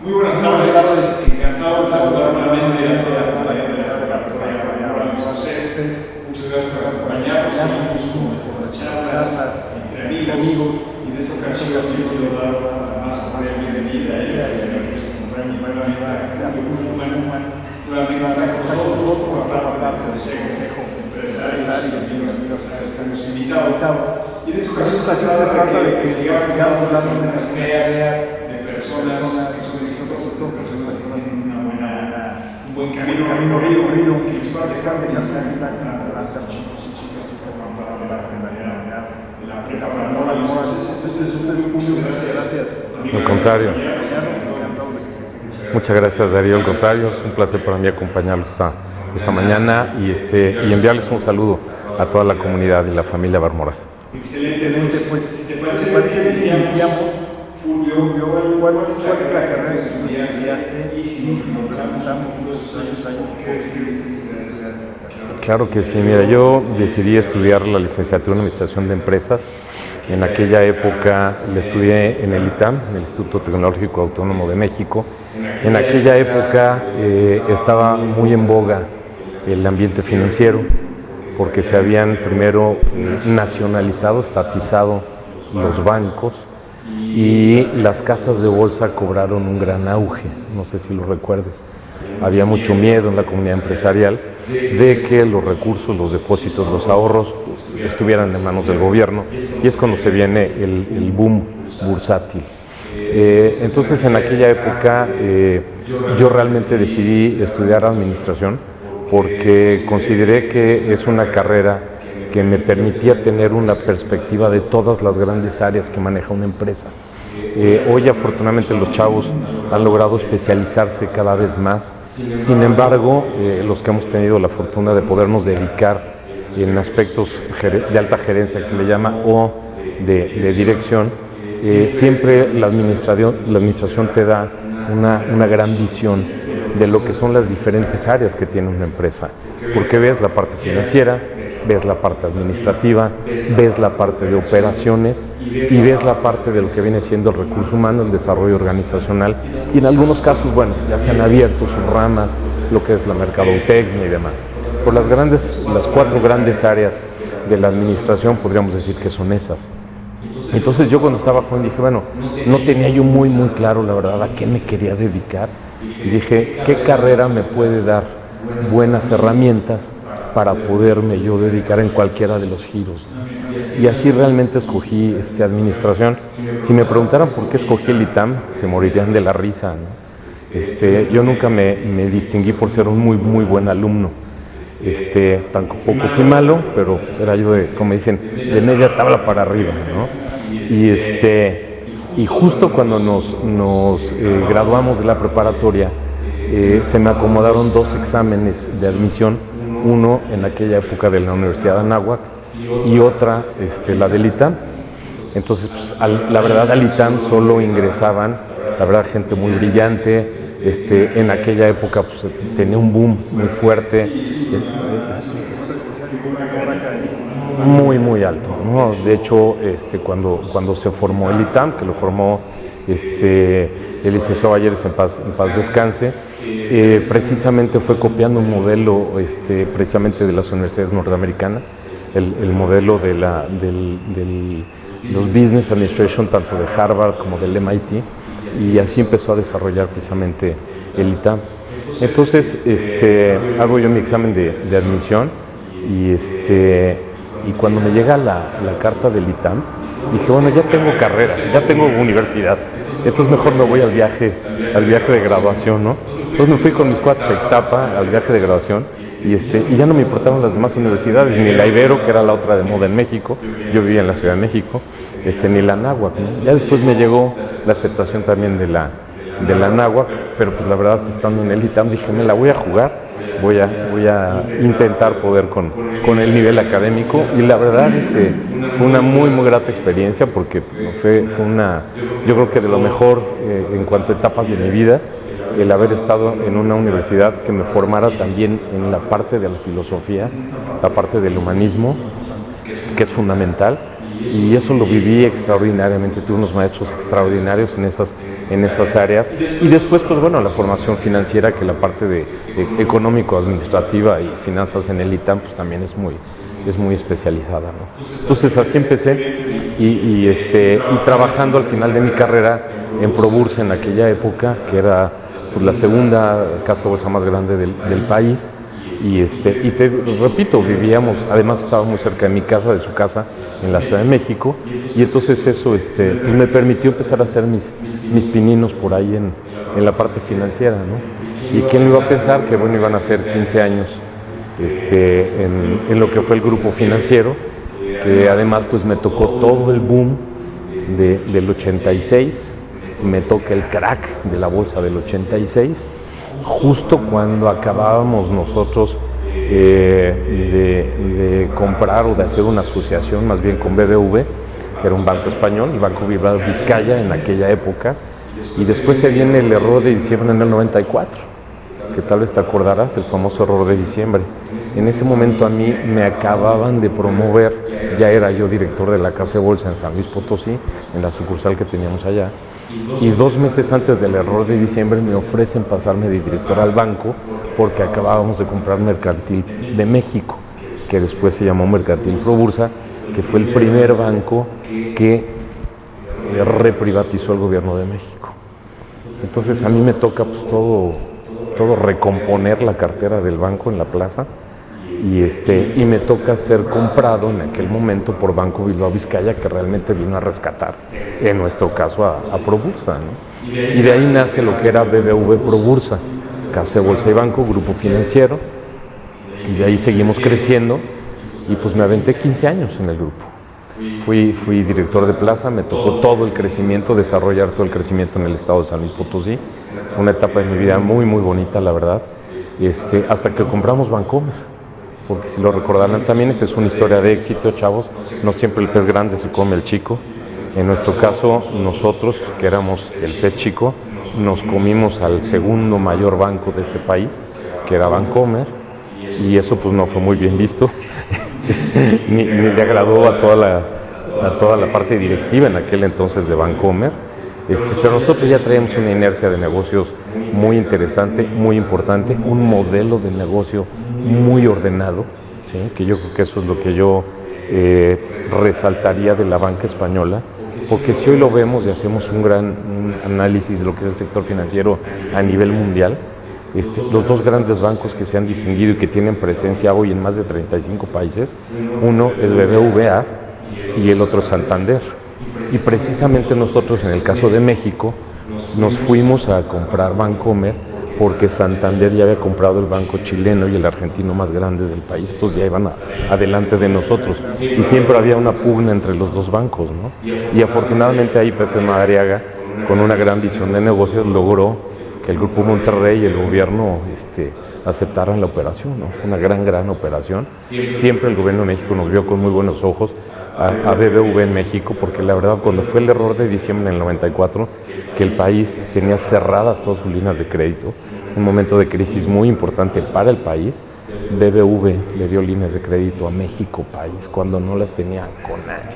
Muy buenas tardes, encantado de saludar nuevamente a toda la comunidad de la preparatoria Morales José. Muchas gracias por acompañarnos en nuestras charlas entre amigos. Y en esta ocasión yo quiero dar la más cordial bienvenida a ella, que se me nuevamente está con nosotros por parte del Consejo Empresarios y las empresarias que hemos invitado. Y en esta ocasión se trata de que sigamos dando las ideas de personas que son exitosas, de personas que tienen un buen camino recorrido, que les va a dejar mensajes a nuestros chicos y chicas que forman parte de la comunidad de la prepa Morales. Entonces, muchas gracias. Al contrario. Muchas gracias, Darío. Al contrario, es un placer para mí acompañarlos esta mañana y enviarles un saludo a toda la comunidad y la familia Barmoral. Excelente. Pues, si te parece, iniciamos. Fulvio, ¿cuál es la carrera que estudiaste? Y si nos preguntamos esos años, ¿qué decidiste estudiar? Claro que sí. Mira, yo decidí estudiar la licenciatura en Administración de Empresas. En aquella época la estudié en el ITAM, en el Instituto Tecnológico Autónomo de México. En aquella época estaba muy en boga el ambiente financiero, porque se habían primero nacionalizado, estatizado los bancos y las casas de bolsa cobraron un gran auge, no sé si lo recuerdes. Había mucho miedo en la comunidad empresarial de que los recursos, los depósitos, los ahorros estuvieran en manos del gobierno, y es cuando se viene el boom bursátil. Entonces en aquella época yo realmente decidí estudiar administración porque consideré que es una carrera que me permitía tener una perspectiva de todas las grandes áreas que maneja una empresa. Hoy afortunadamente los chavos han logrado especializarse cada vez más. Sin embargo, los que hemos tenido la fortuna de podernos dedicar en aspectos de alta gerencia, que se le llama, o de dirección, siempre la administración te da una gran visión de lo que son las diferentes áreas que tiene una empresa, porque ves la parte financiera, ves la parte administrativa, ves la parte de operaciones y ves la parte de lo que viene siendo el recurso humano, el desarrollo organizacional, y en algunos casos, bueno, ya se han abierto sus ramas, lo que es la mercadotecnia y demás. Por las cuatro grandes áreas de la administración podríamos decir que son esas. Entonces yo cuando estaba joven dije, bueno, no tenía yo muy claro la verdad a qué me quería dedicar, y dije, ¿qué carrera me puede dar buenas herramientas para poderme yo dedicar en cualquiera de los giros? Y así realmente escogí administración. Si me preguntaran por qué escogí el ITAM, se morirían de la risa, ¿no? Yo nunca me distinguí por ser un muy buen alumno. Tampoco fui malo, pero era yo como dicen, de media tabla para arriba, ¿no? Y justo cuando nos graduamos de la preparatoria, se me acomodaron dos exámenes de admisión, uno en aquella época de la Universidad de Anáhuac y otra la del ITAM. Entonces, pues, la verdad, al ITAM solo ingresaban, la verdad, gente muy brillante. En aquella época pues, tenía un boom muy fuerte, muy alto, ¿no? De hecho, cuando se formó el ITAM, que lo formó el licenciado Valleres, en paz descanse, precisamente fue copiando un modelo precisamente de las universidades norteamericanas, el modelo de los Business Administration, tanto de Harvard como del MIT, y así empezó a desarrollar precisamente el ITAM. Entonces hago yo mi examen de admisión y cuando me llega la carta del ITAM, dije, bueno, ya tengo carrera, ya tengo universidad, entonces mejor me voy al viaje de graduación, ¿no? Entonces me fui con mis cuates a Ixtapa al viaje de graduación y ya no me importaban las demás universidades, ni la Ibero, que era la otra de moda en México, yo vivía en la Ciudad de México, ni la Anáhuac, ¿no? Ya después me llegó la aceptación también de la Anáhuac, pero pues la verdad, estando en el ITAM, dije, me la voy a jugar, voy a intentar poder con el nivel académico, y la verdad fue una muy grata experiencia, porque fue yo creo que de lo mejor en cuanto a etapas de mi vida, el haber estado en una universidad que me formara también en la parte de la filosofía, la parte del humanismo, que es fundamental, y eso lo viví extraordinariamente. Tuve unos maestros extraordinarios en en esas áreas. Y después, pues bueno, la formación financiera, que la parte de económico-administrativa y finanzas en el ITAM, pues también es muy especializada, ¿no? Entonces así empecé y trabajando al final de mi carrera en Probursa en aquella época, que era pues, la segunda casa bolsa más grande del país. Y te repito, vivíamos, además estaba muy cerca de mi casa, de su casa, en la Ciudad de México, y entonces eso pues me permitió empezar a hacer mis pininos por ahí en la parte financiera, ¿no? Y quién iba a pensar que bueno, iban a ser 15 años en lo que fue el grupo financiero, que además pues me tocó todo el boom del 86, me toca el crack de la bolsa del 86, justo cuando acabábamos nosotros de comprar o de hacer una asociación más bien con BBV, que era un banco español, el Banco Bilbao Vizcaya en aquella época, y después se viene el error de diciembre en el 94, que tal vez te acordarás, el famoso error de diciembre. En ese momento a mí me acababan de promover, ya era yo director de la Casa de Bolsa en San Luis Potosí, en la sucursal que teníamos allá, y 2 meses antes del error de diciembre me ofrecen pasarme de director al banco porque acabábamos de comprar Mercantil de México, que después se llamó Mercantil Probursa, que fue el primer banco que reprivatizó el gobierno de México. Entonces a mí me toca pues todo recomponer la cartera del banco en la plaza y me toca ser comprado en aquel momento por Banco Bilbao Vizcaya, que realmente vino a rescatar, en nuestro caso, a Probursa, ¿no? Y de ahí nace lo que era BBV Probursa, Casa de Bolsa y Banco, grupo financiero, y de ahí seguimos creciendo, y pues me aventé 15 años en el grupo. Fui director de plaza, me tocó todo el crecimiento, desarrollar todo el crecimiento en el estado de San Luis Potosí, una etapa de mi vida muy bonita, la verdad, hasta que compramos Bancomer. Porque si lo recordarán también, esa es una historia de éxito, chavos. No siempre el pez grande se come el chico. En nuestro caso, nosotros, que éramos el pez chico, nos comimos al segundo mayor banco de este país, que era Bancomer, y eso pues no fue muy bien visto, ni le agradó a toda la parte directiva en aquel entonces de Bancomer. Pero nosotros ya traíamos una inercia de negocios muy interesante, muy importante, un modelo de negocio muy ordenado, ¿sí? Que yo creo que eso es lo que yo resaltaría de la banca española, porque si hoy lo vemos y hacemos un análisis de lo que es el sector financiero a nivel mundial, los dos grandes bancos que se han distinguido y que tienen presencia hoy en más de 35 países, uno es BBVA y el otro es Santander. Y precisamente nosotros, en el caso de México, nos fuimos a comprar Bancomer porque Santander ya había comprado el banco chileno y el argentino más grande del país, entonces ya iban adelante de nosotros. Y siempre había una pugna entre los dos bancos, ¿no? Y afortunadamente ahí Pepe Madariaga, con una gran visión de negocios, logró que el Grupo Monterrey y el gobierno aceptaran la operación, ¿no? Fue una gran operación. Siempre el gobierno de México nos vio con muy buenos ojos a BBV en México, porque la verdad cuando fue el error de diciembre en el 94, que el país tenía cerradas todas sus líneas de crédito, un momento de crisis muy importante para el país, BBV le dio líneas de crédito a México país cuando no las tenía con nadie.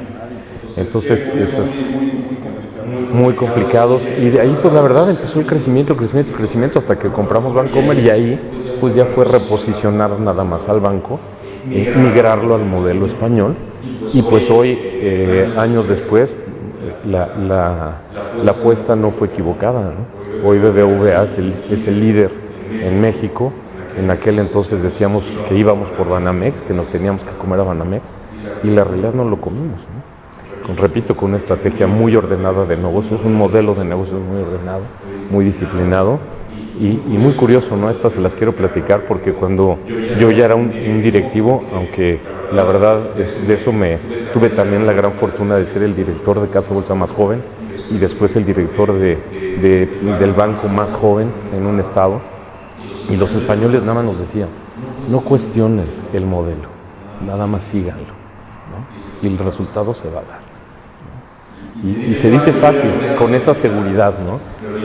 Entonces, eso es muy complicados, y de ahí pues la verdad empezó el crecimiento hasta que compramos Bancomer, y ahí pues ya fue reposicionar nada más al banco, migrarlo al modelo español, y pues hoy, años después, la apuesta no fue equivocada, ¿no? Hoy BBVA es el líder en México. En aquel entonces decíamos que íbamos por Banamex, que nos teníamos que comer a Banamex, y la realidad no lo comimos, ¿no? Repito, con una estrategia muy ordenada de negocios, un modelo de negocios muy ordenado, muy disciplinado y muy curioso, ¿no? Estas se las quiero platicar porque cuando yo ya era un directivo, aunque la verdad de eso tuve también la gran fortuna de ser el director de Casa Bolsa más joven y después el director del banco más joven en un estado, y los españoles nada más nos decían, no cuestionen el modelo, nada más síganlo, ¿no? Y el resultado se va a dar. Y se dice fácil, con esa seguridad, ¿no?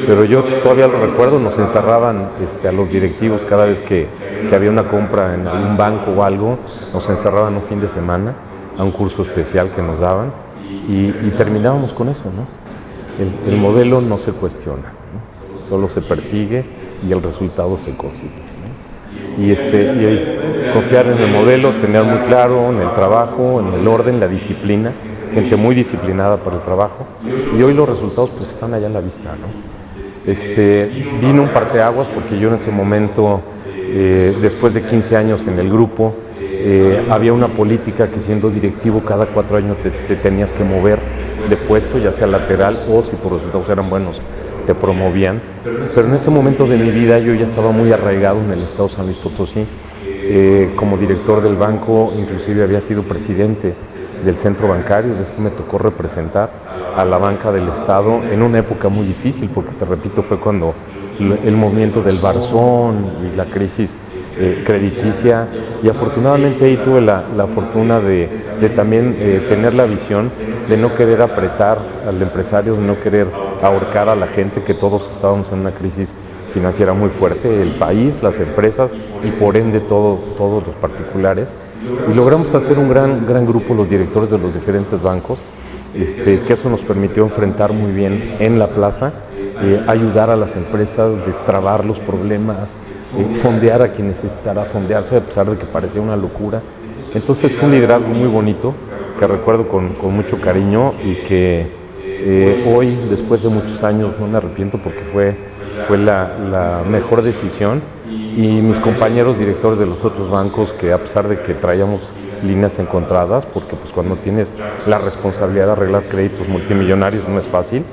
Pero yo todavía lo recuerdo, nos encerraban a los directivos cada vez que había una compra en algún banco o algo, nos encerraban un fin de semana a un curso especial que nos daban y terminábamos con eso, ¿no? el modelo no se cuestiona, ¿no? Solo se persigue y el resultado se consigue, ¿no? Y confiar en el modelo, tener muy claro en el trabajo, en el orden, la disciplina, gente muy disciplinada para el trabajo, y hoy los resultados pues están allá a la vista, ¿no? Vino un parteaguas porque yo en ese momento, después de 15 años en el grupo, había una política que siendo directivo cada 4 años te tenías que mover de puesto, ya sea lateral o si tus resultados eran buenos te promovían, pero en ese momento de mi vida yo ya estaba muy arraigado en el estado de San Luis Potosí. Como director del banco, inclusive había sido presidente del centro bancario, es decir, me tocó representar a la banca del estado en una época muy difícil, porque te repito, fue cuando el movimiento del Barzón y la crisis crediticia, y afortunadamente ahí tuve la fortuna de también tener la visión de no querer apretar al empresario, de no querer ahorcar a la gente, que todos estábamos en una crisis financiera muy fuerte, el país, las empresas y por ende todos los particulares, y logramos hacer un gran grupo los directores de los diferentes bancos, que eso nos permitió enfrentar muy bien en la plaza, ayudar a las empresas, destrabar los problemas, fondear a quien necesitara fondearse, a pesar de que parecía una locura. Entonces fue un liderazgo muy bonito, que recuerdo con mucho cariño, y que hoy, después de muchos años, no me arrepiento porque fue la mejor decisión. Y mis compañeros directores de los otros bancos, que a pesar de que traíamos líneas encontradas, porque pues cuando tienes la responsabilidad de arreglar créditos multimillonarios no es fácil,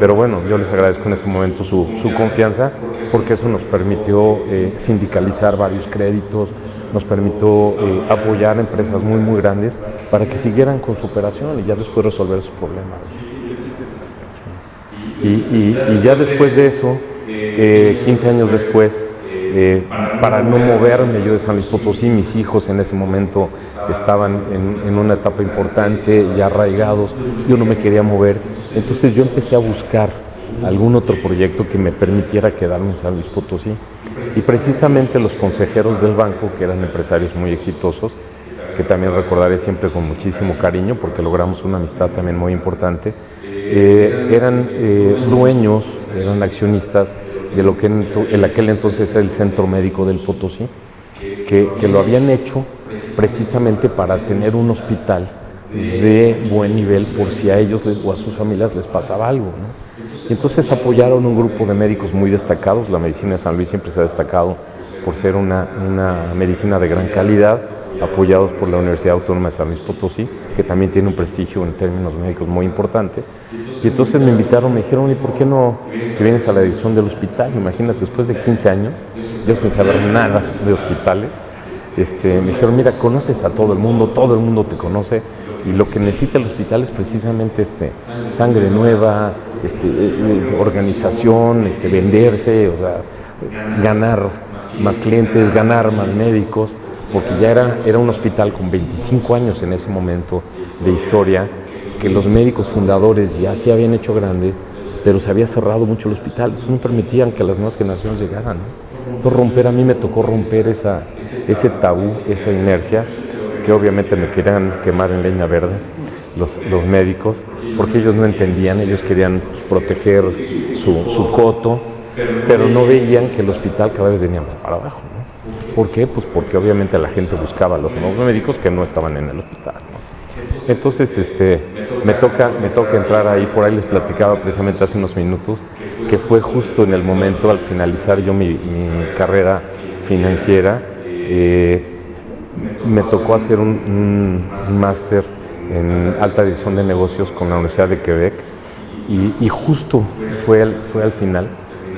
pero bueno, yo les agradezco en ese momento su confianza, porque eso nos permitió sindicalizar varios créditos, nos permitió apoyar a empresas muy grandes para que siguieran con su operación y ya después resolver sus problemas. Y ya después de eso, 15 años después, para no moverme yo de San Luis Potosí, mis hijos en ese momento estaban en una etapa importante, ya arraigados, yo no me quería mover, entonces yo empecé a buscar algún otro proyecto que me permitiera quedarme en San Luis Potosí, y precisamente los consejeros del banco, que eran empresarios muy exitosos, que también recordaré siempre con muchísimo cariño porque logramos una amistad también muy importante, eran dueños, eran accionistas de lo que en aquel entonces era el Centro Médico del Potosí, que lo habían hecho precisamente para tener un hospital de buen nivel por si a ellos o a sus familias les pasaba algo, ¿no? Y entonces apoyaron un grupo de médicos muy destacados. La medicina de San Luis siempre se ha destacado por ser una medicina de gran calidad, apoyados por la Universidad Autónoma de San Luis Potosí, que también tiene un prestigio en términos médicos muy importante. Y entonces me invitaron, me dijeron, ¿y por qué no te vienes a la dirección del hospital? Imagínate, después de 15 años, yo sin saber nada de hospitales, me dijeron, mira, conoces a todo el mundo te conoce, y lo que necesita el hospital es precisamente sangre nueva, organización, venderse, o sea, ganar más clientes, ganar más médicos, porque ya era un hospital con 25 años en ese momento de historia, que los médicos fundadores ya se habían hecho grandes, pero se había cerrado mucho el hospital, eso no permitían que las nuevas generaciones llegaran, ¿no? Entonces a mí me tocó romper ese tabú, esa inercia, que obviamente me querían quemar en leña verde los médicos, porque ellos no entendían, ellos querían proteger su coto, pero no veían que el hospital cada vez venía más para abajo, ¿no? ¿Por qué? Pues porque obviamente la gente buscaba a los nuevos médicos que no estaban en el hospital, ¿no? Entonces me toca entrar ahí. Por ahí les platicaba precisamente hace unos minutos que fue justo en el momento al finalizar yo mi carrera financiera, me tocó hacer un máster en alta dirección de negocios con la Universidad de Quebec, y justo fue al final,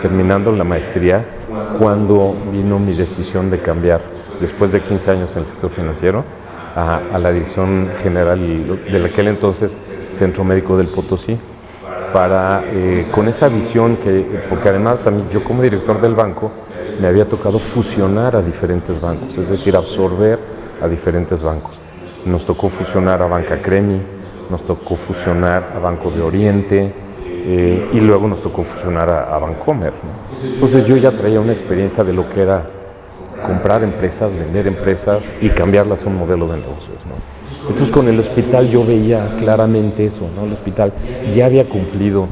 terminando la maestría, cuando vino mi decisión de cambiar, después de 15 años en el sector financiero, a la dirección general de aquel entonces Centro Médico del Potosí, con esa visión porque además a mí, yo como director del banco, me había tocado fusionar a diferentes bancos, es decir, absorber a diferentes bancos. Nos tocó fusionar a Banca Cremi, nos tocó fusionar a Banco de Oriente, y luego nos tocó fusionar a Bancomer, ¿no? Entonces yo ya traía una experiencia de lo que era comprar empresas, vender empresas y cambiarlas a un modelo de negocios, ¿no? Entonces con el hospital yo veía claramente eso, ¿no? El hospital ya había cumplido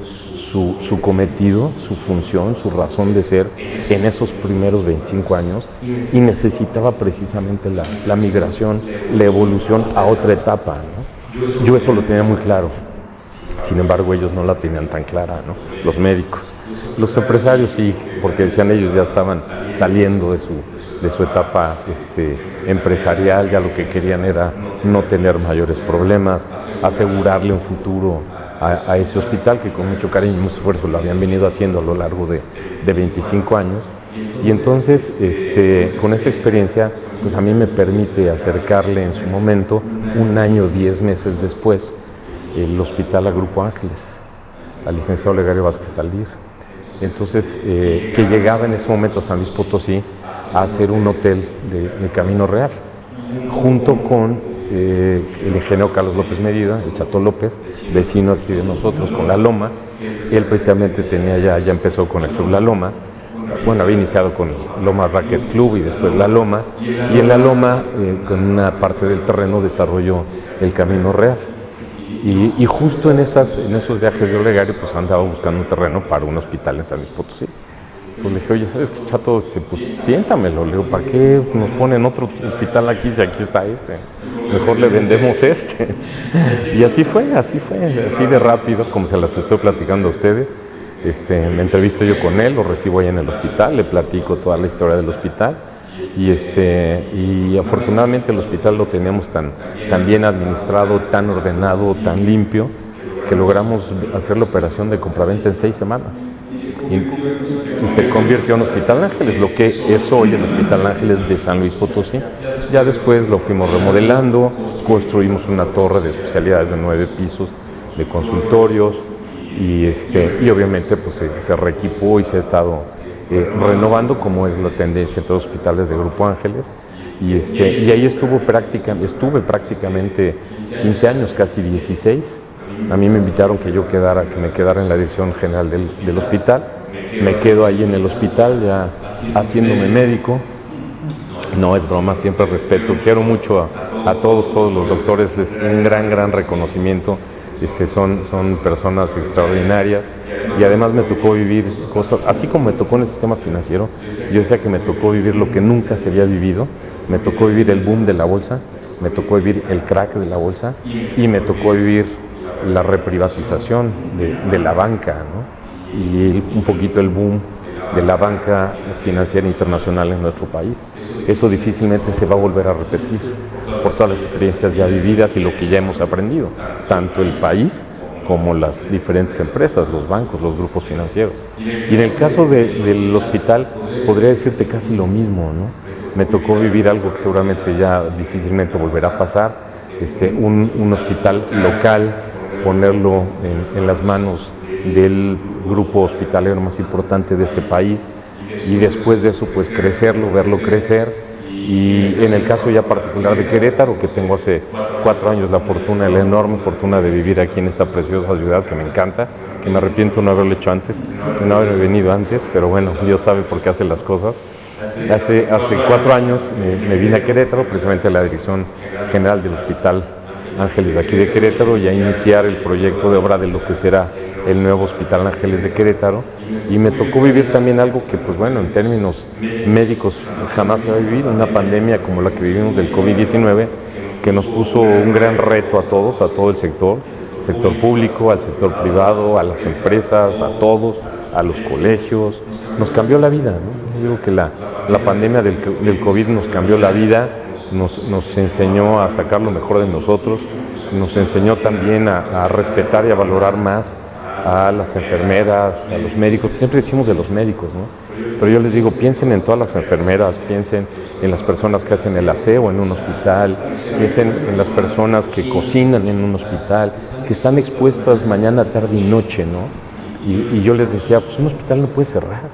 su cometido, su función, su razón de ser en esos primeros 25 años y necesitaba precisamente la migración, la evolución a otra etapa, ¿no? Yo eso lo tenía muy claro, sin embargo ellos no la tenían tan clara, ¿no? Los médicos. Los empresarios sí, porque decían ellos ya estaban saliendo de su etapa empresarial, ya lo que querían era no tener mayores problemas, asegurarle un futuro a ese hospital que con mucho cariño y mucho esfuerzo lo habían venido haciendo a lo largo de 25 años. Y entonces, con esa experiencia, pues a mí me permite acercarle en su momento, 1 año, 10 meses después, el hospital a Grupo Ángeles, al licenciado Olegario Vázquez Aldir. Entonces, que llegaba en ese momento a San Luis Potosí a hacer un hotel de Camino Real, junto con el ingeniero Carlos López Medida, el Chato López, vecino aquí de nosotros, con La Loma. Él precisamente ya empezó con el Club La Loma. Bueno, había iniciado con Loma Racket Club y después La Loma. Y en La Loma, con una parte del terreno, desarrolló el Camino Real. Y justo en esos viajes de Olegario, pues andaba buscando un terreno para un hospital en San Luis Potosí. Entonces le dije, oye, ¿sabes qué, Chato? Pues siéntamelo. Le digo, ¿para qué nos ponen otro hospital aquí si aquí está este? Mejor le vendemos este. Y así fue, así de rápido, como se las estoy platicando a ustedes. Me entrevisto yo con él, lo recibo ahí en el hospital, le platico toda la historia del hospital. Y afortunadamente el hospital lo tenemos tan bien administrado, tan ordenado, tan limpio, que logramos hacer la operación de compraventa en 6 semanas. Y se convirtió en Hospital Ángeles, lo que es hoy el Hospital Ángeles de San Luis Potosí. Ya después lo fuimos remodelando, construimos una torre de especialidades de 9 pisos, de consultorios, y obviamente pues se reequipó y se ha estado renovando, como es la tendencia en todos los hospitales de Grupo Ángeles. Y ahí estuve prácticamente 15 años, casi 16. A mí me invitaron que me quedara en la dirección general del hospital. Me quedo ahí en el hospital ya haciéndome médico. No es broma, siempre respeto. Quiero mucho a todos los doctores, un gran reconocimiento. Son personas extraordinarias y además me tocó vivir cosas, así como me tocó en el sistema financiero, yo decía que me tocó vivir lo que nunca se había vivido. Me tocó vivir el boom de la bolsa, me tocó vivir el crack de la bolsa y me tocó vivir la reprivatización de la banca, ¿no? Y un poquito el boom de la banca financiera internacional en nuestro país. Eso difícilmente se va a volver a repetir por todas las experiencias ya vividas y lo que ya hemos aprendido, tanto el país como las diferentes empresas, los bancos, los grupos financieros. Y en el caso del hospital, podría decirte casi lo mismo, ¿no? Me tocó vivir algo que seguramente ya difícilmente volverá a pasar, un hospital local, ponerlo en las manos del grupo hospitalero más importante de este país, y después de eso pues crecerlo, verlo crecer. Y en el caso ya particular de Querétaro, que tengo hace 4 años la enorme fortuna de vivir aquí en esta preciosa ciudad que me encanta, que me arrepiento de no haberlo hecho antes, de no haber venido antes, pero bueno, Dios sabe por qué hace las cosas. Hace 4 años me vine a Querétaro, precisamente a la dirección general del Hospital Ángeles de aquí de Querétaro, y a iniciar el proyecto de obra de lo que será el nuevo Hospital Ángeles de Querétaro. Y me tocó vivir también algo que, pues bueno, en términos médicos jamás se ha vivido, una pandemia como la que vivimos del COVID-19, que nos puso un gran reto a todos, a todo el sector público, al sector privado, a las empresas, a todos, a los colegios. Nos cambió la vida, ¿no? Yo digo que la pandemia del COVID nos cambió la vida, nos enseñó a sacar lo mejor de nosotros, nos enseñó también a respetar y a valorar más a las enfermeras, a los médicos. Siempre decimos de los médicos, ¿no? Pero yo les digo, piensen en todas las enfermeras, piensen en las personas que hacen el aseo en un hospital, piensen en las personas que cocinan en un hospital, que están expuestas mañana, tarde y noche, ¿no? Y yo les decía, pues un hospital no puede cerrar,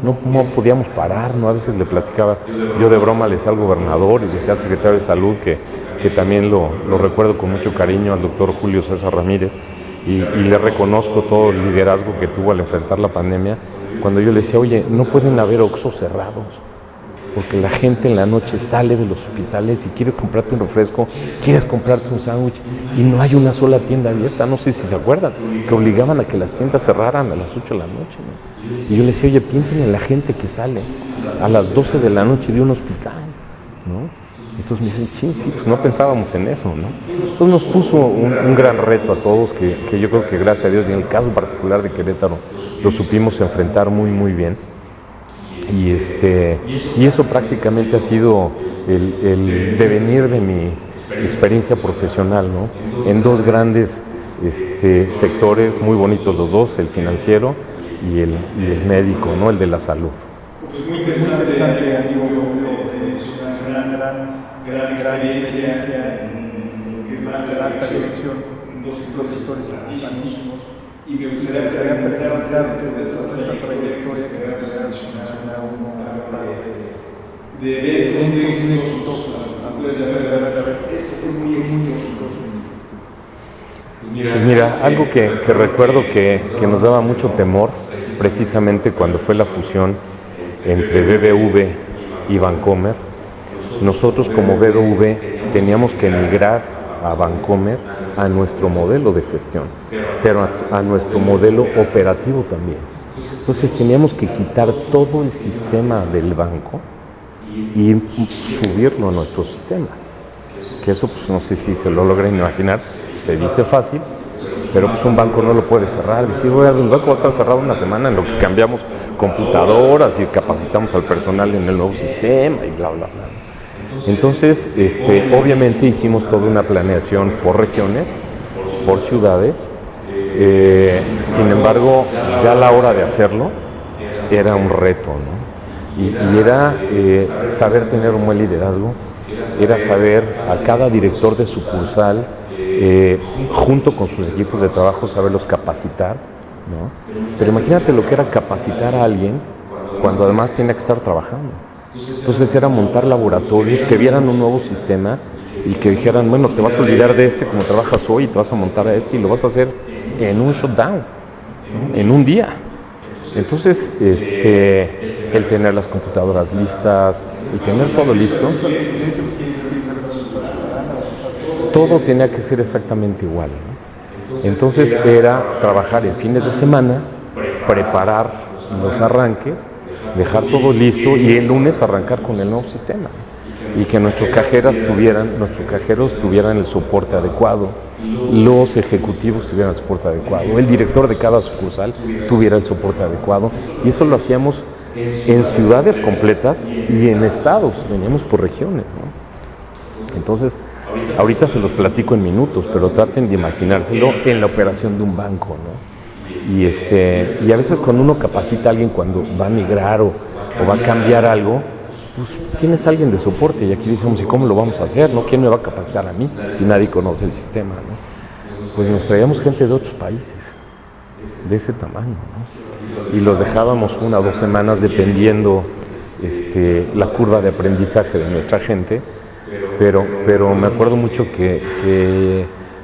no podíamos parar, ¿no? A veces le platicaba, yo de broma le decía al gobernador y decía al secretario de Salud, que también lo recuerdo con mucho cariño, al doctor Julio César Ramírez, y le reconozco todo el liderazgo que tuvo al enfrentar la pandemia, cuando yo le decía, oye, no pueden haber Oxxos cerrados, porque la gente en la noche sale de los hospitales y quieres comprarte un refresco, quieres comprarte un sándwich y no hay una sola tienda abierta. No sé si se acuerdan, que obligaban a que las tiendas cerraran a las 8 de la noche, ¿no? Y yo les decía, oye, piensen en la gente que sale a las 12 de la noche de un hospital, ¿no? Entonces me dicen, sí, pues no pensábamos en eso, ¿no? Entonces nos puso un gran reto a todos que yo creo que gracias a Dios, y en el caso particular de Querétaro, lo supimos enfrentar muy, muy bien. Y eso prácticamente ha sido el devenir de mi experiencia profesional, ¿no? En dos grandes sectores muy bonitos los dos, el financiero y el médico, ¿no? El de la salud. Pues muy interesante, amigo. Tienes una gran experiencia en lo que es la alta dirección en dos sectores altísimos. Y me gustaría preguntarte de esta trayectoria que has mencionado de eventos muy exitosos. Puedes ver, esto fue muy exitoso. Pues mira, algo que recuerdo que nos daba mucho temor, precisamente cuando fue la fusión entre BBV y Bancomer, nosotros como BBV teníamos que migrar a Bancomer a nuestro modelo de gestión, pero a nuestro modelo operativo también. Entonces teníamos que quitar todo el sistema del banco y subirlo a nuestro sistema. Que eso, pues no sé si se lo logran imaginar, se dice fácil, pero pues un banco no lo puede cerrar. Decir, el banco va a estar cerrado una semana en lo que cambiamos computadoras y capacitamos al personal en el nuevo sistema y bla, bla, bla. Entonces, obviamente hicimos toda una planeación por regiones, por ciudades. Sin embargo, ya a la hora de hacerlo era un reto, ¿no? Y era saber tener un buen liderazgo, era saber a cada director de sucursal, junto con sus equipos de trabajo, saberlos capacitar, ¿no? Pero imagínate lo que era capacitar a alguien cuando además tenía que estar trabajando. Entonces era montar laboratorios que vieran un nuevo sistema y que dijeran, bueno, te vas a olvidar de como trabajas hoy y te vas a montar a y lo vas a hacer en un shutdown, ¿no? En un día. Entonces, el tener las computadoras listas, el tener todo listo, todo tenía que ser exactamente igual, ¿no? Entonces era trabajar en fines de semana, preparar los arranques, dejar todo listo y el lunes arrancar con el nuevo sistema y que nuestros cajeros tuvieran el soporte adecuado, los ejecutivos tuvieran el soporte adecuado, el director de cada sucursal tuviera el soporte adecuado, y eso lo hacíamos en ciudades completas y en estados, veníamos por regiones, ¿no? Entonces, ahorita se los platico en minutos, pero traten de imaginárselo en la operación de un banco, ¿no? Y a veces cuando uno capacita a alguien cuando va a migrar o va a cambiar algo, pues tienes a alguien de soporte, y aquí decimos, ¿y cómo lo vamos a hacer? ¿No? ¿Quién me va a capacitar a mí si nadie conoce el sistema, ¿no? Pues nos traíamos gente de otros países, de ese tamaño, ¿no? Y los dejábamos 1 o 2 semanas dependiendo la curva de aprendizaje de nuestra gente, pero me acuerdo mucho que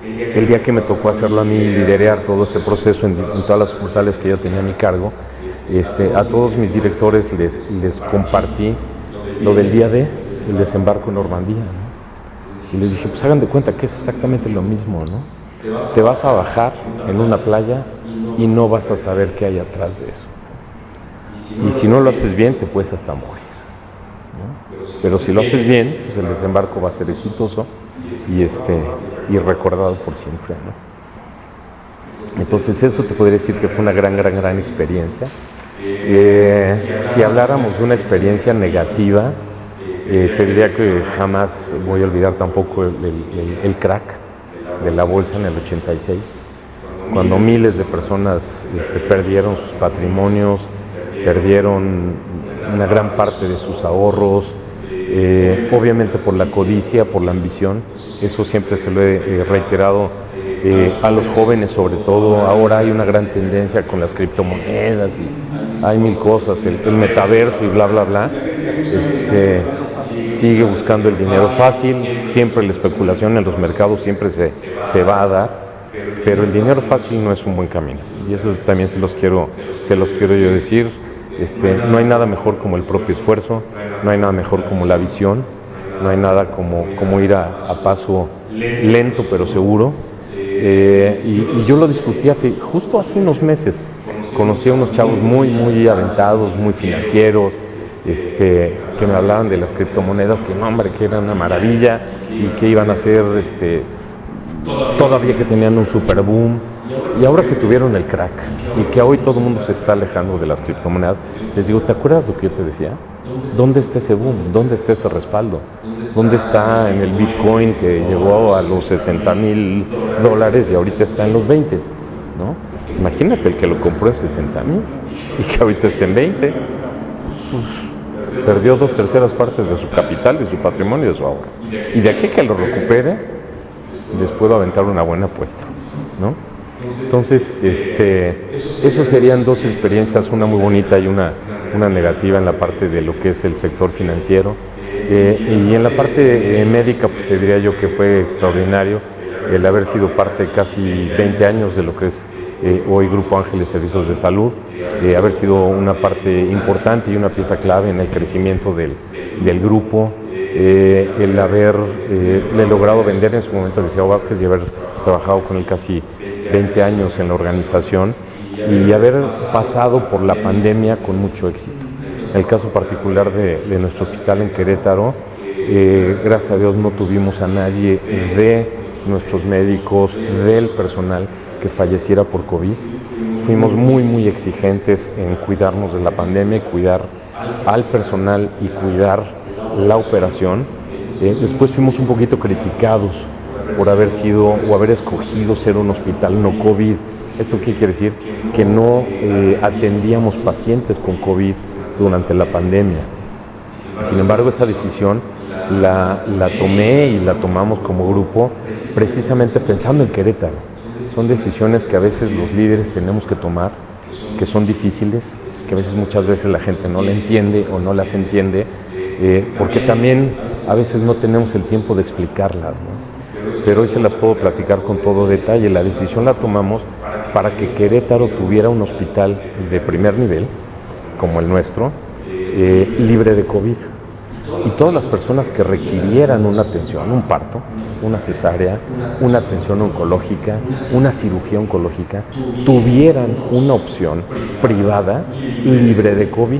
el día que me tocó hacerlo a mí, liderar todo ese proceso en todas las sucursales que yo tenía a mi cargo, a todos mis directores les compartí lo del día el desembarco en Normandía, ¿no? Y les dije, pues hagan de cuenta que es exactamente lo mismo, ¿no? Te vas a bajar en una playa y no vas a saber qué hay atrás de eso. Y si no lo haces bien, te puedes hasta morir, ¿no? Pero si lo haces bien, pues el desembarco va a ser exitoso y recordado por siempre, ¿no? Entonces eso te podría decir que fue una gran experiencia. Si habláramos de una experiencia negativa, te diría que jamás voy a olvidar tampoco el crack de la bolsa en el 86, cuando miles de personas perdieron sus patrimonios, perdieron una gran parte de sus ahorros, obviamente por la codicia, por la ambición. Eso siempre se lo he reiterado a los jóvenes, sobre todo. Ahora hay una gran tendencia con las criptomonedas y hay mil cosas, el metaverso y bla, bla, bla. Sigue buscando el dinero fácil, siempre la especulación en los mercados siempre se va a dar, pero el dinero fácil no es un buen camino. Y eso también se los quiero yo decir. No hay nada mejor como el propio esfuerzo, no hay nada mejor como la visión, no hay nada como ir a paso lento pero seguro. Y yo lo discutía justo hace unos meses. Conocí a unos chavos muy aventados, muy financieros, que me hablaban de las criptomonedas, que no, hombre, que era una maravilla y que iban a hacer, todavía que tenían un super boom. Y ahora que tuvieron el crack y que hoy todo el mundo se está alejando de las criptomonedas, les digo, ¿te acuerdas lo que yo te decía? ¿Dónde está ese boom? ¿Dónde está ese respaldo? ¿Dónde está en el Bitcoin que llegó a los $60,000 y ahorita está en los 20? ¿No? Imagínate el que lo compró en 60,000 y que ahorita está en 20. Perdió 2/3 partes de su capital, de su patrimonio y de su ahorro. Y de aquí que lo recupere, les puedo aventar una buena apuesta, ¿no? Entonces, esos serían dos experiencias, una muy bonita y una negativa en la parte de lo que es el sector financiero. Y en la parte médica, pues te diría yo que fue extraordinario el haber sido parte casi 20 años de lo que es hoy Grupo Ángeles Servicios de Salud, haber sido una parte importante y una pieza clave en el crecimiento del grupo, el haberle logrado vender en su momento al Liceo Vázquez y haber trabajado con él casi 20 años en la organización y haber pasado por la pandemia con mucho éxito. En el caso particular de nuestro hospital en Querétaro, gracias a Dios no tuvimos a nadie de nuestros médicos, del personal que falleciera por COVID. Fuimos muy exigentes en cuidarnos de la pandemia, cuidar al personal y cuidar la operación. Después fuimos un poquito criticados por haber sido o haber escogido ser un hospital no COVID. ¿Esto qué quiere decir? Que no atendíamos pacientes con COVID durante la pandemia. Sin embargo, esa decisión la tomé y la tomamos como grupo precisamente pensando en Querétaro. Son decisiones que a veces los líderes tenemos que tomar, que son difíciles, que a veces muchas veces la gente no la entiende o no las entiende, porque también a veces no tenemos el tiempo de explicarlas, ¿no? Pero hoy se las puedo platicar con todo detalle. La decisión la tomamos para que Querétaro tuviera un hospital de primer nivel, como el nuestro, libre de COVID. Y todas las personas que requirieran una atención, un parto, una cesárea, una atención oncológica, una cirugía oncológica, tuvieran una opción privada libre de COVID.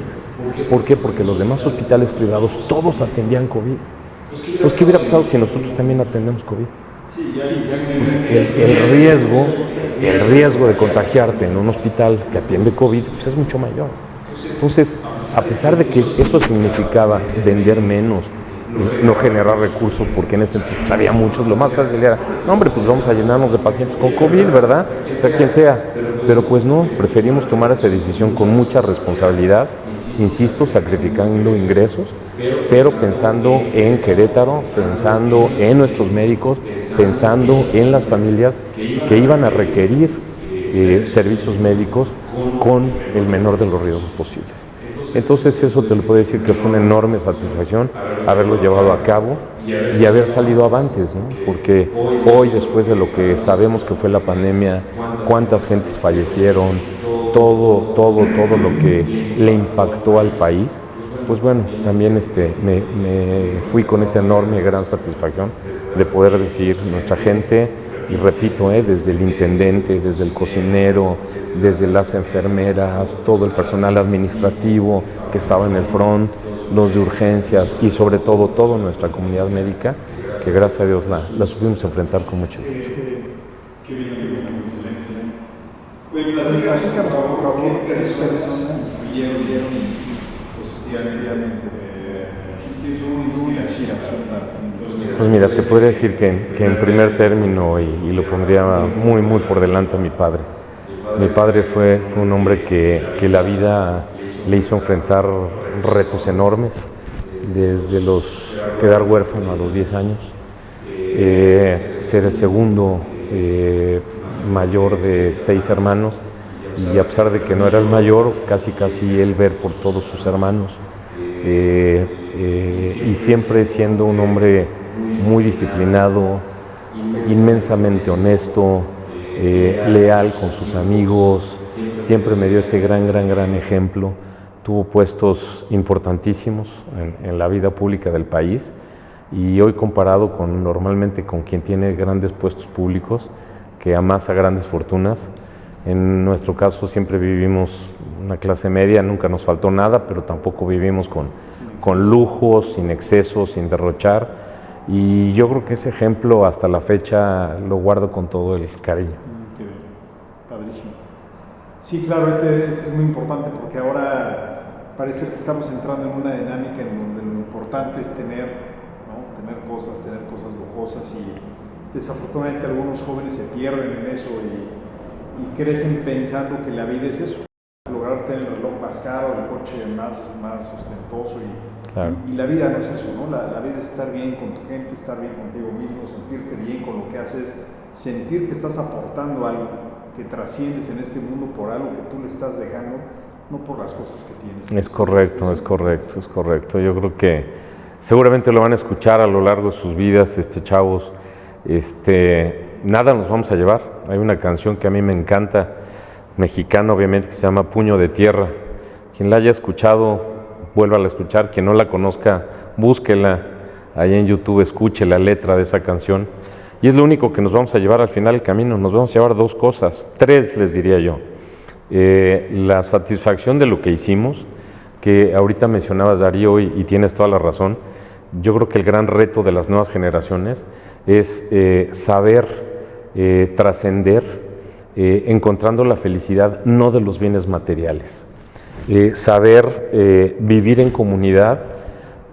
¿Por qué? Porque los demás hospitales privados todos atendían COVID. Pues, ¿qué hubiera pasado si nosotros también atendemos COVID? Pues el riesgo de contagiarte en un hospital que atiende COVID pues es mucho mayor. Entonces, a pesar de que eso significaba vender menos, no generar recursos, porque en ese entonces había muchos, lo más fácil era, no hombre, pues vamos a llenarnos de pacientes con COVID, ¿verdad? Sea quien sea. Pero pues no, preferimos tomar esa decisión con mucha responsabilidad, insisto, sacrificando ingresos, pero pensando en Querétaro, pensando en nuestros médicos, pensando en las familias que iban a requerir servicios médicos con el menor de los riesgos posibles. Entonces eso te lo puedo decir que fue una enorme satisfacción haberlo llevado a cabo y haber salido avantes, ¿no? Porque hoy, después de lo que sabemos que fue la pandemia, cuántas gentes fallecieron, todo lo que le impactó al país, pues bueno, también me fui con esa enorme, gran satisfacción de poder decir nuestra gente, y repito, desde el intendente, desde el cocinero, desde las enfermeras, todo el personal administrativo que estaba en el front, los de urgencias y sobre todo toda nuestra comunidad médica, que gracias a Dios la supimos enfrentar con mucho éxito. Qué bien, excelente. Oye, platícanos, por favor, ¿qué personas influyeron positivamente? ¿Qué fue una inspiración para ti? Pues mira, te podría decir que en primer término, y lo pondría muy por delante a mi padre. Mi padre fue un hombre que la vida le hizo enfrentar retos enormes, desde quedar huérfano a los 10 años, ser el segundo mayor de 6 hermanos, y a pesar de que no era el mayor, casi él ver por todos sus hermanos, y siempre siendo un hombre muy disciplinado, inmensamente honesto, leal con sus amigos, siempre me dio ese gran ejemplo tuvo puestos importantísimos en la vida pública del país, y hoy comparado normalmente con quien tiene grandes puestos públicos, que amasa grandes fortunas, en nuestro caso siempre vivimos una clase media, nunca nos faltó nada, pero tampoco vivimos con lujos, sin excesos, sin derrochar, y yo creo que ese ejemplo hasta la fecha lo guardo con todo el cariño. Qué bien, padrísimo. Sí, claro, este es muy importante porque ahora parece que estamos entrando en una dinámica en donde lo importante es tener cosas lujosas, y desafortunadamente algunos jóvenes se pierden en eso y crecen pensando que la vida es eso, lograr tener el reloj más caro, el coche más ostentoso, claro. y la vida no es eso, ¿no? La vida es estar bien con tu gente, estar bien contigo mismo, sentirte bien con lo que haces, sentir que estás aportando algo, que trasciendes en este mundo por algo que tú le estás dejando, no por las cosas que tienes. Es correcto. Yo creo que seguramente lo van a escuchar a lo largo de sus vidas, chavos. Nada nos vamos a llevar. Hay una canción que a mí me encanta, mexicana obviamente, que se llama Puño de Tierra. Quien la haya escuchado, vuélvala a escuchar. Quien no la conozca, búsquela ahí en YouTube, escuche la letra de esa canción. Y es lo único que nos vamos a llevar al final del camino. Nos vamos a llevar dos cosas, tres les diría yo. La satisfacción de lo que hicimos, que ahorita mencionabas, Darío, y tienes toda la razón. Yo creo que el gran reto de las nuevas generaciones es saber trascender, encontrando la felicidad no de los bienes materiales, saber vivir en comunidad,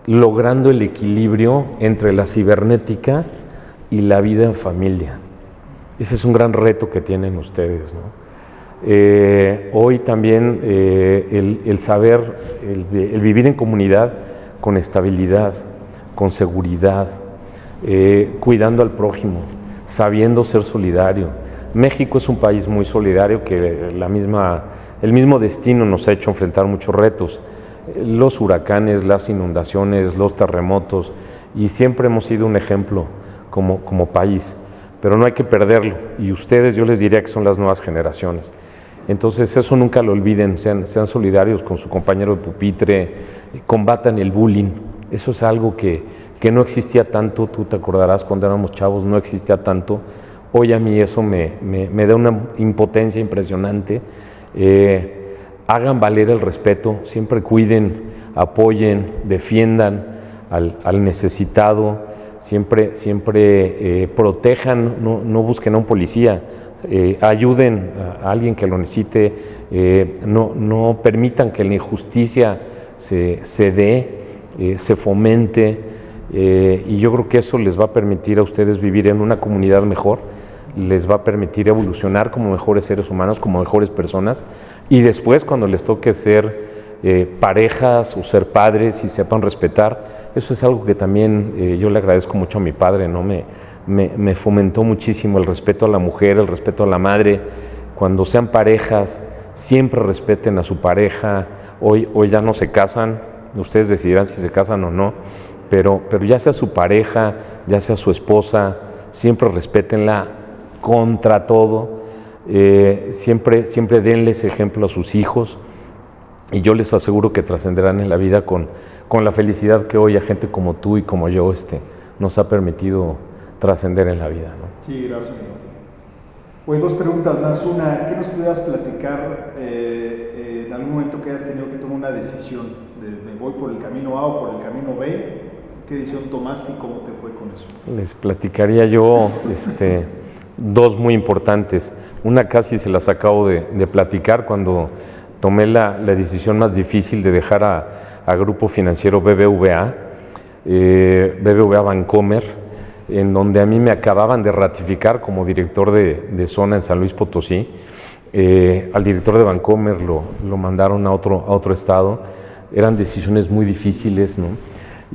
logrando el equilibrio entre la cibernética y la vida en familia. Ese es un gran reto que tienen ustedes, ¿no? Hoy también el saber, el vivir en comunidad con estabilidad, con seguridad, cuidando al prójimo, sabiendo ser solidario. México es un país muy solidario que el mismo destino nos ha hecho enfrentar muchos retos, los huracanes, las inundaciones, los terremotos, y siempre hemos sido un ejemplo como país, pero no hay que perderlo, y ustedes, yo les diría que son las nuevas generaciones. Entonces eso nunca lo olviden, sean solidarios con su compañero de pupitre, combatan el bullying. Eso es algo que no existía tanto, tú te acordarás cuando éramos chavos, no existía tanto. Hoy a mí eso me da una impotencia impresionante. Hagan valer el respeto, siempre cuiden, apoyen, defiendan al necesitado, siempre protejan, no busquen a un policía. Ayuden a alguien que lo necesite, no permitan que la injusticia se dé, se fomente, y yo creo que eso les va a permitir a ustedes vivir en una comunidad mejor, les va a permitir evolucionar como mejores seres humanos, como mejores personas, y después cuando les toque ser parejas o ser padres y sepan respetar, eso es algo que también yo le agradezco mucho a mi padre, ¿no? Me fomentó muchísimo el respeto a la mujer, el respeto a la madre. Cuando sean parejas, siempre respeten a su pareja. Hoy ya no se casan, ustedes decidirán si se casan o no, pero ya sea su pareja, ya sea su esposa, siempre respétenla contra todo. Siempre denles ejemplo a sus hijos, y yo les aseguro que trascenderán en la vida con la felicidad que hoy a gente como tú y como yo nos ha permitido trascender en la vida, ¿no? Sí, gracias. Oye, dos preguntas más. Una, ¿qué nos pudieras platicar en algún momento que hayas tenido que tomar una decisión de me voy por el camino A o por el camino B? ¿Qué decisión tomaste y cómo te fue con eso? Les platicaría yo dos muy importantes. Una casi se las acabo de platicar cuando tomé la decisión más difícil de dejar a Grupo Financiero BBVA, BBVA Bancomer, en donde a mí me acababan de ratificar como director de zona en San Luis Potosí. Al director de Bancomer lo mandaron a otro estado. Eran decisiones muy difíciles, ¿no?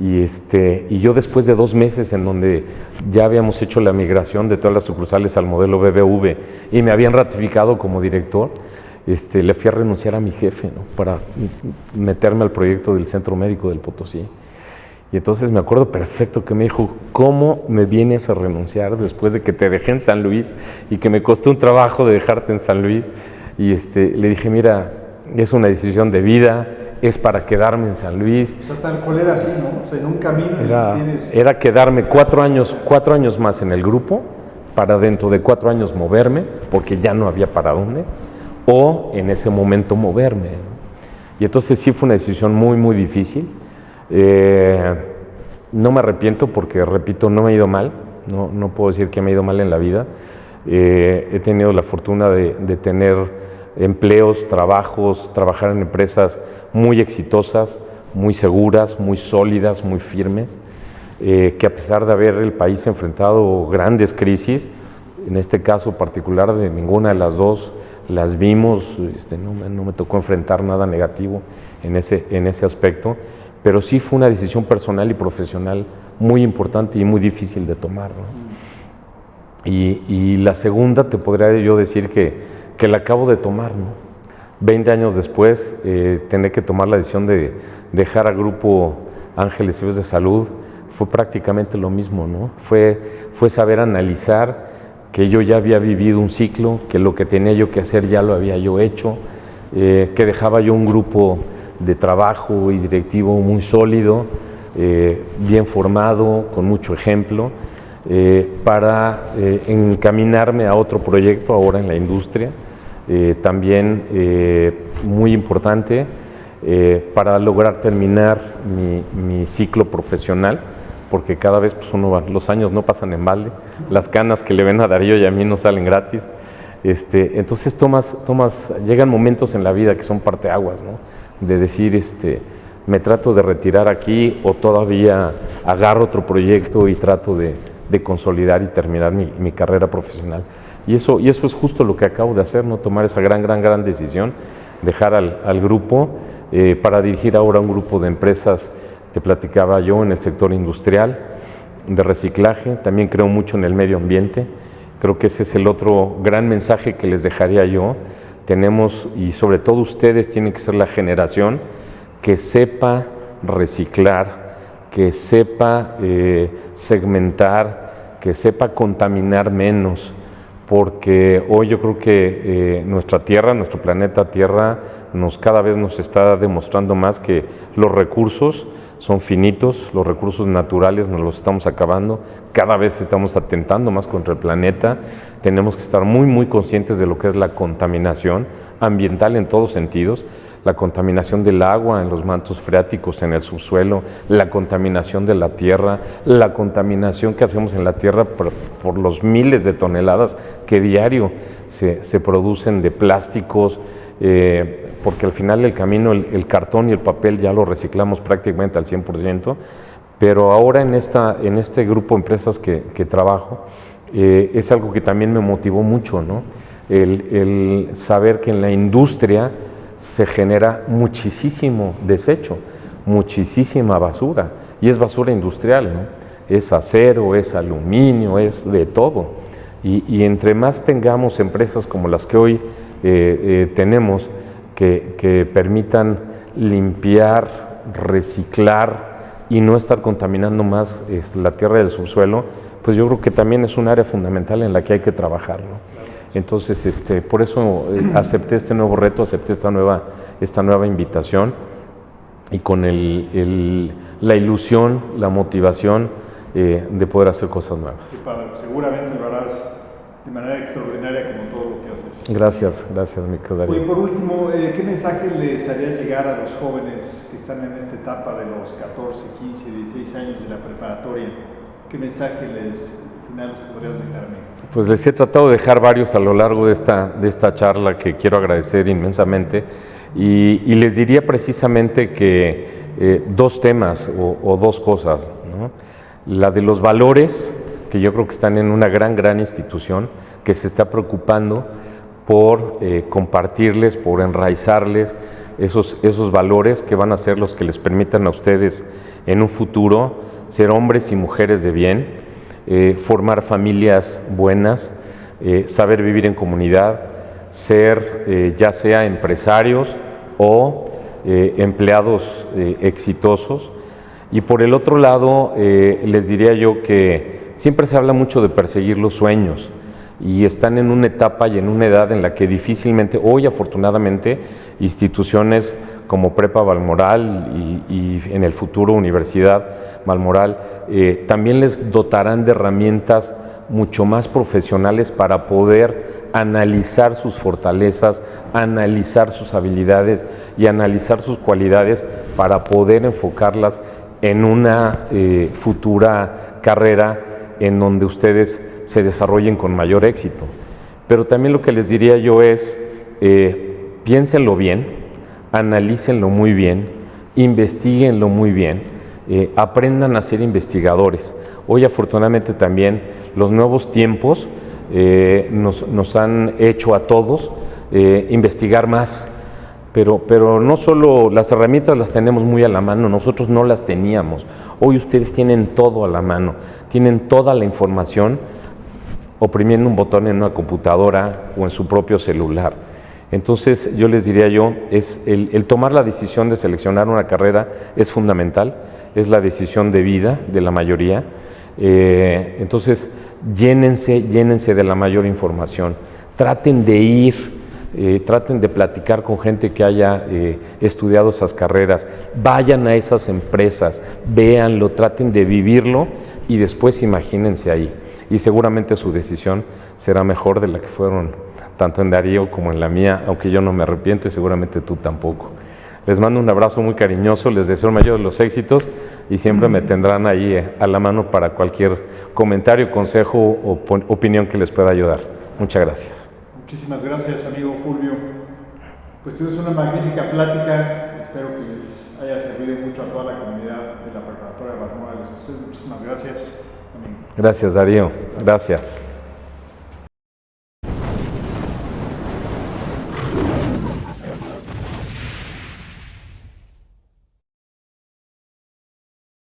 Y yo después de 2 meses en donde ya habíamos hecho la migración de todas las sucursales al modelo BBV y me habían ratificado como director, le fui a renunciar a mi jefe, ¿no? Para meterme al proyecto del Centro Médico del Potosí. Y entonces me acuerdo perfecto que me dijo, ¿cómo me vienes a renunciar después de que te dejé en San Luis y que me costó un trabajo de dejarte en San Luis? Y le dije, mira, es una decisión de vida, es para quedarme en San Luis. O sea, tal cual era así, ¿no? O sea, en un camino era quedarme 4 años más en el grupo, para dentro de 4 años moverme, porque ya no había para dónde, o en ese momento moverme, ¿no? Y entonces sí fue una decisión muy, muy difícil. No me arrepiento porque, repito, no me ha ido mal, no puedo decir que me ha ido mal en la vida. He tenido la fortuna de tener empleos, trabajar en empresas muy exitosas, muy seguras, muy sólidas, muy firmes, que a pesar de haber el país enfrentado grandes crisis, en este caso particular de ninguna de las dos las vimos, no me tocó enfrentar nada negativo en ese aspecto, pero sí fue una decisión personal y profesional muy importante y muy difícil de tomar, ¿no? Y la segunda te podría yo decir que la acabo de tomar, ¿no? 20 años después, tener que tomar la decisión de dejar al Grupo Ángeles Servicios de Salud fue prácticamente lo mismo, ¿no? Fue saber analizar que yo ya había vivido un ciclo, que lo que tenía yo que hacer ya lo había yo hecho, que dejaba yo un grupo de trabajo y directivo muy sólido, bien formado, con mucho ejemplo, para encaminarme a otro proyecto ahora en la industria, también muy importante, para lograr terminar mi ciclo profesional, porque cada vez pues, los años no pasan en balde, las canas que le ven a Darío y a mí no salen gratis. Entonces llegan momentos en la vida que son parteaguas, ¿no? De decir, me trato de retirar aquí o todavía agarro otro proyecto y trato de consolidar y terminar mi carrera profesional. Y eso es justo lo que acabo de hacer, ¿no? Tomar esa gran decisión, dejar al grupo para dirigir ahora un grupo de empresas. Te platicaba yo en el sector industrial, de reciclaje, también creo mucho en el medio ambiente, creo que ese es el otro gran mensaje que les dejaría yo. Tenemos, y sobre todo ustedes tienen que ser la generación que sepa reciclar, que sepa segmentar, que sepa contaminar menos, porque hoy yo creo que nuestra Tierra, nuestro planeta Tierra, cada vez nos está demostrando más que los recursos son finitos, los recursos naturales nos los estamos acabando, cada vez estamos atentando más contra el planeta. Tenemos que estar muy conscientes de lo que es la contaminación ambiental en todos sentidos, la contaminación del agua en los mantos freáticos, en el subsuelo, la contaminación de la tierra, la contaminación que hacemos en la tierra por los miles de toneladas que diario se producen de plásticos, porque al final del camino el cartón y el papel ya lo reciclamos prácticamente al 100%, pero ahora en este grupo de empresas que trabajo, es algo que también me motivó mucho, ¿no? El saber que en la industria se genera muchísimo desecho, muchísima basura, y es basura industrial, ¿no? Es acero, es aluminio, es de todo, y entre más tengamos empresas como las que hoy tenemos, que permitan limpiar, reciclar y no estar contaminando más la tierra del subsuelo, pues yo creo que también es un área fundamental en la que hay que trabajar, ¿no? Entonces, por eso acepté este nuevo reto, acepté esta nueva invitación, y con la ilusión, la motivación de poder hacer cosas nuevas. Sí, padre, seguramente lo harás de manera extraordinaria como todo lo que haces. Gracias, mi querido Darío. Y por último, ¿qué mensaje les harías llegar a los jóvenes que están en esta etapa de los 14, 15, 16 años de la preparatoria? ¿Qué mensaje final les podrías dejarme? Pues les he tratado de dejar varios a lo largo de esta charla, que quiero agradecer inmensamente, y les diría precisamente que dos temas o dos cosas, ¿no? La de los valores, que yo creo que están en una gran institución que se está preocupando por compartirles, por enraizarles esos valores que van a ser los que les permitan a ustedes en un futuro ser hombres y mujeres de bien, formar familias buenas, saber vivir en comunidad, ser ya sea empresarios o empleados exitosos. Y por el otro lado, les diría yo que siempre se habla mucho de perseguir los sueños, y están en una etapa y en una edad en la que difícilmente, hoy afortunadamente, instituciones como Prepa Balmoral y en el futuro Universidad Balmoral, también les dotarán de herramientas mucho más profesionales para poder analizar sus fortalezas, analizar sus habilidades y analizar sus cualidades para poder enfocarlas en una futura carrera en donde ustedes se desarrollen con mayor éxito. Pero también lo que les diría yo es, piénsenlo bien, analícenlo muy bien, investiguenlo muy bien, aprendan a ser investigadores. Hoy afortunadamente también los nuevos tiempos nos han hecho a todos investigar más, pero no solo las herramientas las tenemos muy a la mano, nosotros no las teníamos. Hoy ustedes tienen todo a la mano, tienen toda la información oprimiendo un botón en una computadora o en su propio celular. Entonces yo les diría el tomar la decisión de seleccionar una carrera es fundamental, es la decisión de vida de la mayoría. Entonces llénense de la mayor información, traten de ir, traten de platicar con gente que haya estudiado esas carreras, vayan a esas empresas, véanlo, traten de vivirlo y después imagínense ahí. Y seguramente su decisión será mejor de la que fueron tanto en Darío como en la mía, aunque yo no me arrepiento y seguramente tú tampoco. Les mando un abrazo muy cariñoso, les deseo el mayor de los éxitos y siempre me tendrán ahí a la mano para cualquier comentario, consejo o opinión que les pueda ayudar. Muchas gracias. Muchísimas gracias, amigo Fulvio. Pues tuvimos una magnífica plática, espero que les haya servido mucho a toda la comunidad de la Preparatoria Balmoral. Muchísimas gracias. Gracias, Darío. Gracias.